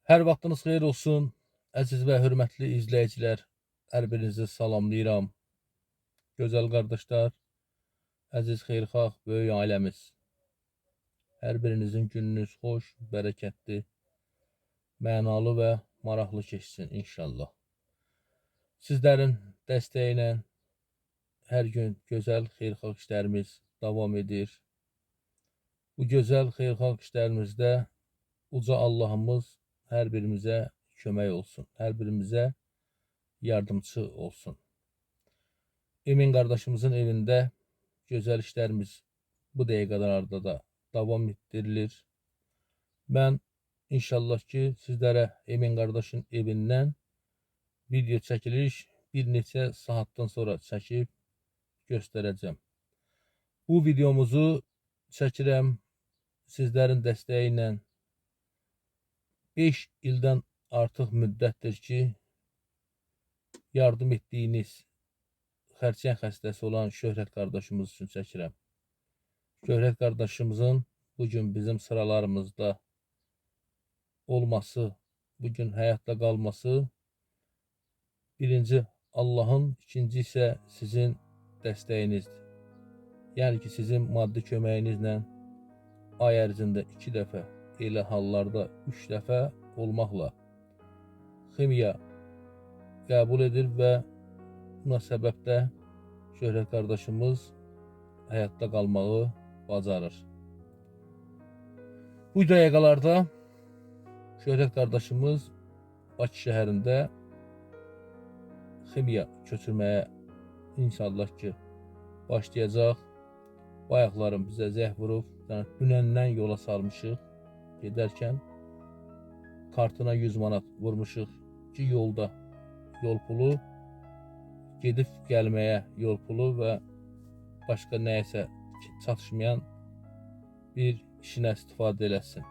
Hər vaxtınız xeyir olsun, əziz və hörmətli izləyicilər. Hər birinizi salamlayıram. Gözəl qardaşlar, əziz xeyirxah, böyük ailəmiz. Hər birinizin gününüz xoş, bərəkətli, mənalı və maraqlı keçsin inşallah. Sizlərin dəstəyi ilə hər gün gözəl xeyirxah işlərimiz davam edir. Bu gözəl xeyirxah işlərimizdə uca Allahımız hər birimizə kömək olsun, hər birimizə yardımcı olsun. Emin qardaşımızın evində gözəl işlərimiz bu dəqiqələrdə də davam etdirilir. Mən inşallah ki, sizlərə Emin qardaşın evindən video çəkiliş bir neçə saatdan sonra çəkib göstərəcəm. Bu videomuzu çəkirəm sizlərin dəstəyi ilə. 5 ildən artıq müddətdir ki, yardım etdiyiniz xərçəng xəstəsi olan Şöhrət qardaşımız üçün çəkirəm. Şöhrət qardaşımızın bugün bizim sıralarımızda olması, bugün həyatda qalması birinci Allahın, ikinci isə sizin dəstəyinizdir. Yəni ki, sizin maddi köməyinizlə ay ərzində 2 dəfə, elə hallarda 3 dəfə olmaqla ximiya qəbul edir və buna səbəb də Şöhrət qardaşımız həyatda qalmağı bacarır. Bu dəqiqələrdə Şöhrət qardaşımız Bakı şəhərində ximiya köçürməyə inşallah ki başlayacaq. Bayaqlarım bizə zəh vurub, yəni dünəndən yola salmışıq. Gedərkən kartına 100 manat vurmuşuq ki, yolda yol pulu, gedib gəlməyə yol pulu və başqa nəyəsə çatışmayan bir işinə istifadə eləsin.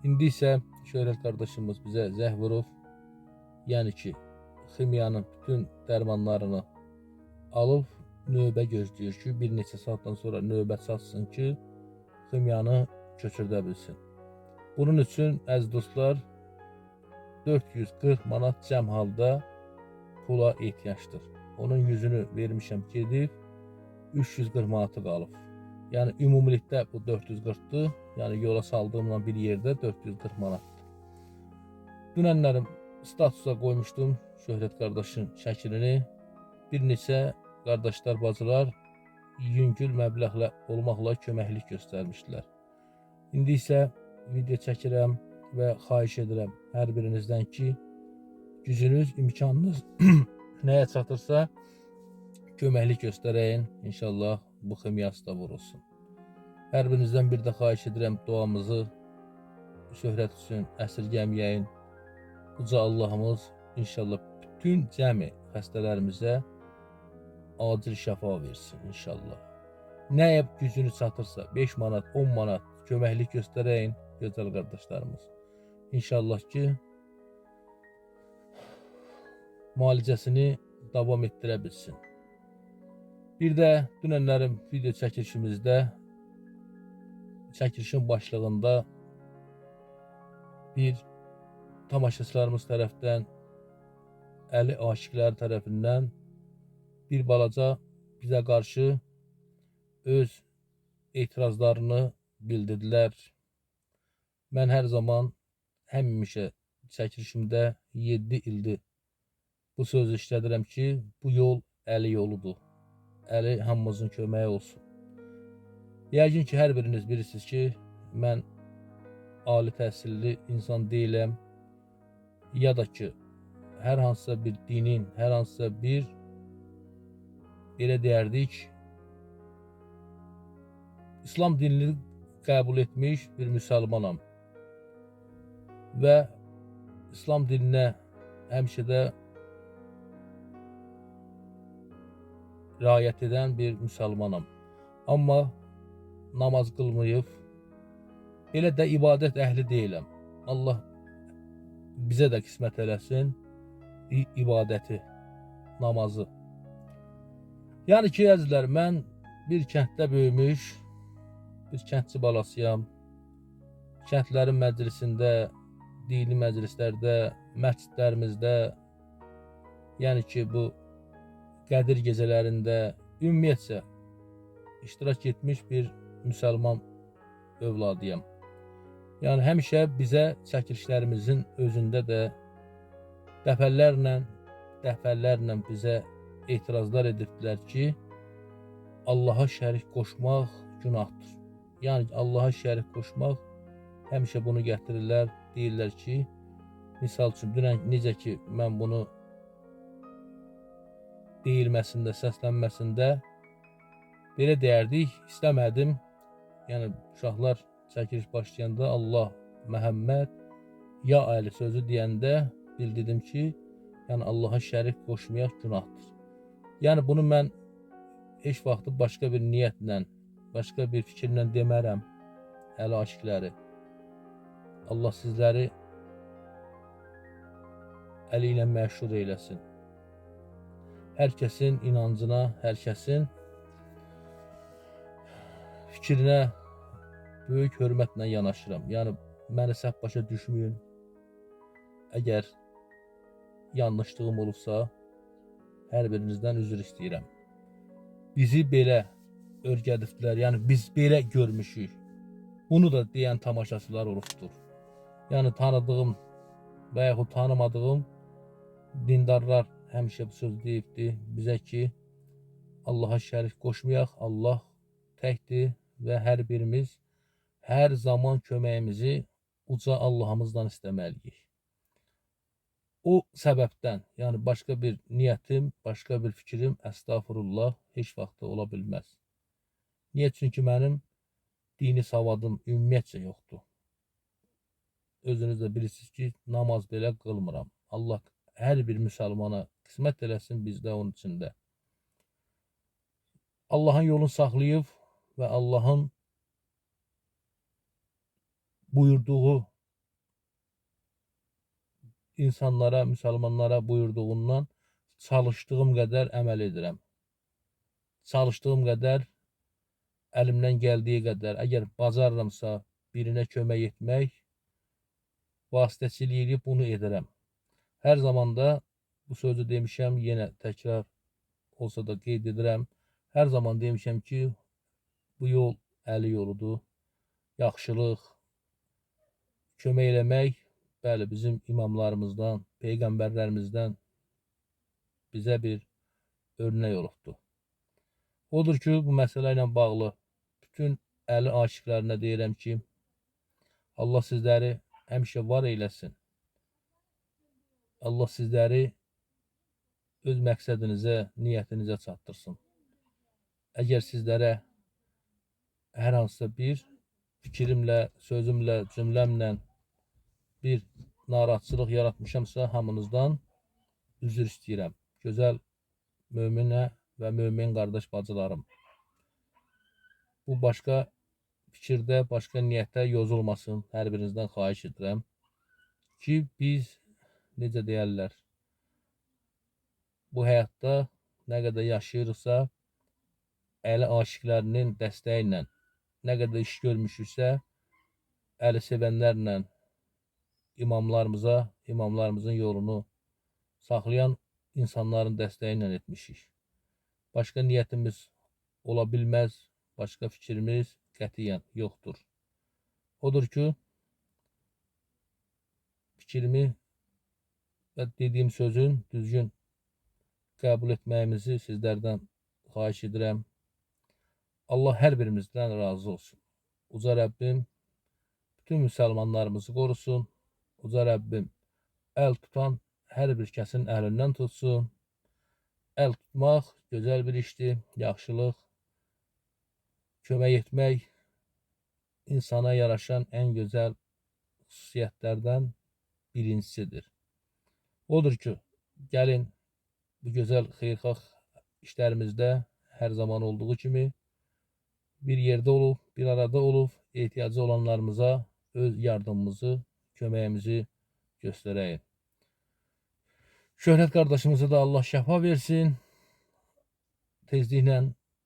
İndi isə Şöhrət qardaşımız bizə zəh vurub, yəni ki, ximiyanın bütün dərmanlarını alıb növbə gözləyir ki, bir neçə saatdan sonra növbə çatsın ki, ximiyanı köçürdə bilsin. Bunun üçün, əziz dostlar, 440 manat cəm halda pula ehtiyacdır. Onun yüzünü vermişəm gedib, 340 manatı qalıb. Yəni, ümumilikdə bu 440'dır. Yəni, yola saldığımla bir yerdə 440 manatdır. Dünənlərim statusa qoymuşdum Şöhrət qardaşın şəklini. Bir neçə qardaşlar, bacılar yüngül məbləğlə olmaqla köməklik göstərmişdilər. İndi isə video çəkirəm və xahiş edirəm hər birinizdən ki, gücünüz, imkanınız nəyə çatırsa köməklik göstərəyin. İnşallah bu ximiyası da vurulsun. Hər birinizdən bir də xahiş edirəm duamızı Şöhrət üçün əsirgəməyəyin. Uca Allahımız inşallah bütün cəmi xəstələrimizə acil şəfa versin inşallah. Nəyə gücünü çatırsa 5 manat, 10 manat köməklik göstərəyin gözəl qardaşlarımız. İnşallah ki, müalicəsini davam etdirə bilsin. Bir də dünənlərim video çəkilişimizdə, çəkilişin başlığında bir tamaşaçılarımız tərəfdən, Əli aşiqləri tərəfindən bir balaca bizə qarşı öz etirazlarını bildirdilər. Mən hər zaman həmişə çəkilişimdə 7 ildir bu sözü işlədirəm ki, bu yol Əli yoludur. Əli hamımızın köməyi olsun. Yəqin ki, hər biriniz bilirsiniz ki, mən ali təhsilli insan deyiləm. Ya da ki, hər hansısa bir dinin, hər hansısa bir belə deyərdik, İslam dinini qəbul etmiş bir müsəlmanam. Və İslam dininə həmişə də riayət edən bir müsəlmanam. Amma namaz qılmayıb, elə də ibadət əhli deyiləm. Allah bizə də qismət eləsin ibadəti, namazı. Yəni ki, əzizlər, mən bir kənddə böyümüş, bir kəndçi balasıyam. Kəndlərin məclisində dini məclislərdə, məscidlərimizdə, yəni ki, bu Qədir gecələrində ümumiyyətcə iştirak etmiş bir müsəlman övladıyam. Yəni həmişə bizə çəkilişlərimizin özündə də dəfələrlə bizə etirazlar edirdilər ki, Allaha şərik qoşmaq günahdır. Yəni Allaha şərik qoşmaq, həmişə bunu gətirirlər, deyirlər ki, misal üçün dünən necə ki mən bunu deyilməsində, səslənməsində belə deyərdik, istəmədim. Yəni uşaqlar çəkiliş başlayanda Allah, Məhəmməd, ya Əli sözü deyəndə bildirdim ki, yəni Allaha şərik qoşmayaq günahdır. Yəni bunu mən heç vaxtı başqa bir niyyətlə, başqa bir fikirlə demərəm, əli aşikləri. Allah sizləri əli ilə məşhur eyləsin. Hər kəsin inancına, hər kəsin fikrinə böyük hörmətlə yanaşıram. Yəni məni səhv başa düşməyin. Əgər yanlışlığım olubsa, hər birinizdən üzr istəyirəm. Bizi belə örgədibdilər, yəni biz belə görmüşük. Bunu da deyən tamaşaçılar olubdur. Yəni tanıdığım və yaxud tanımadığım dindarlar həmişə bu söz deyibdi bizə ki, Allaha şərik qoşmayaq, Allah təkdir və hər birimiz hər zaman köməyimizi uca Allahımızdan istəməliyik. O səbəbdən, yəni başqa bir niyyətim, başqa bir fikrim, əstağfurullah, heç vaxtı ola bilməz. Niyə? Çünki mənim dini savadım ümumiyyətcə yoxdur. Özünüz də bilirsiniz ki, namaz belə qılmıram. Allah hər bir müsəlmana qismət eləsin, bizdə onun içində. Allahın yolunu saxlayıb və Allahın buyurduğu insanlara, müsəlmanlara buyurduğundan çalışdığım qədər əməl edirəm. Çalışdığım qədər, əlimdən gəldiyi qədər, əgər bacarıramsa birinə kömək etmək, vasitəçilik edib bunu edirəm. Hər zaman da bu sözü demişəm, yenə təkrar olsa da qeyd edirəm. Hər zaman demişəm ki, bu yol əli yoludur. Yaxşılıq, kömək eləmək, bəli, bizim imamlarımızdan, peyğəmbərlərimizdən bizə bir örnək olubdur. Odur ki, bu məsələ ilə bağlı bütün əli aşiqlərinə deyirəm ki, Allah sizləri həmişə var eyləsin. Allah sizləri öz məqsədinizə, niyyətinizə çatdırsın. Əgər sizlərə hər hansısa bir fikrimlə, sözümlə, cümləmlə bir narahatçılıq yaratmışamsa, hamınızdan üzr istəyirəm. Gözəl möminə və mömin qardaş bacılarım. Bu başqa fikirdə, başqa niyyətə yozulmasın. Hər birinizdən xahiş edirəm ki, biz necə deyərlər, bu həyatda nə qədər yaşayırıqsa, əli aşiqlərinin dəstəyi ilə, nə qədər iş görmüşüksə, əli sevənlərlə imamlarımıza, imamlarımızın yolunu saxlayan insanların dəstəyi ilə etmişik. Başqa niyyətimiz ola bilməz, başqa fikrimiz qətiyyən yoxdur. Odur ki, fikrimi və dediyim sözün düzgün qəbul etməyimizi sizlərdən xahiş edirəm. Allah hər birimizdən razı olsun. Uca Rəbbim bütün müsəlmanlarımızı qorusun. Uca Rəbbim əl tutan hər bir kəsin əlindən tutsun. Əl tutmaq gözəl bir işdir, yaxşılıq, kömək etmək insana yaraşan ən gözəl xüsusiyyətlərdən birincisidir. Odur ki, gəlin bu gözəl xeyirxah işlərimizdə hər zaman olduğu kimi bir yerdə olub, bir arada olub, ehtiyacı olanlarımıza öz yardımımızı, köməyimizi göstərəyik. Şöhrət qardaşımıza da Allah şəfa versin. Tezliklə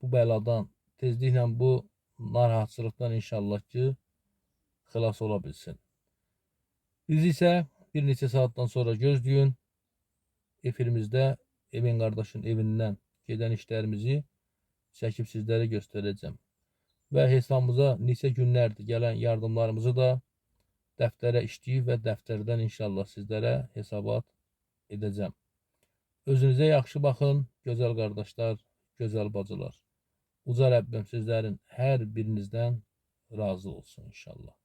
bu bəladan, tezliklə bu narahatçılıqdan inşallah ki, xilas ola bilsin. Bizi isə bir neçə saatdan sonra gözləyin. Efirimizdə Emin qardaşın evindən gedən işlərimizi çəkib sizlərə göstərəcəm. Və hesabımıza neçə günlərdir gələn yardımlarımızı da dəftərə işləyib və dəftərdən inşallah sizlərə hesabat edəcəm. Özünüzə yaxşı baxın, gözəl qardaşlar, gözəl bacılar. Uca Rəbbim sizlərin hər birinizdən razı olsun inşallah.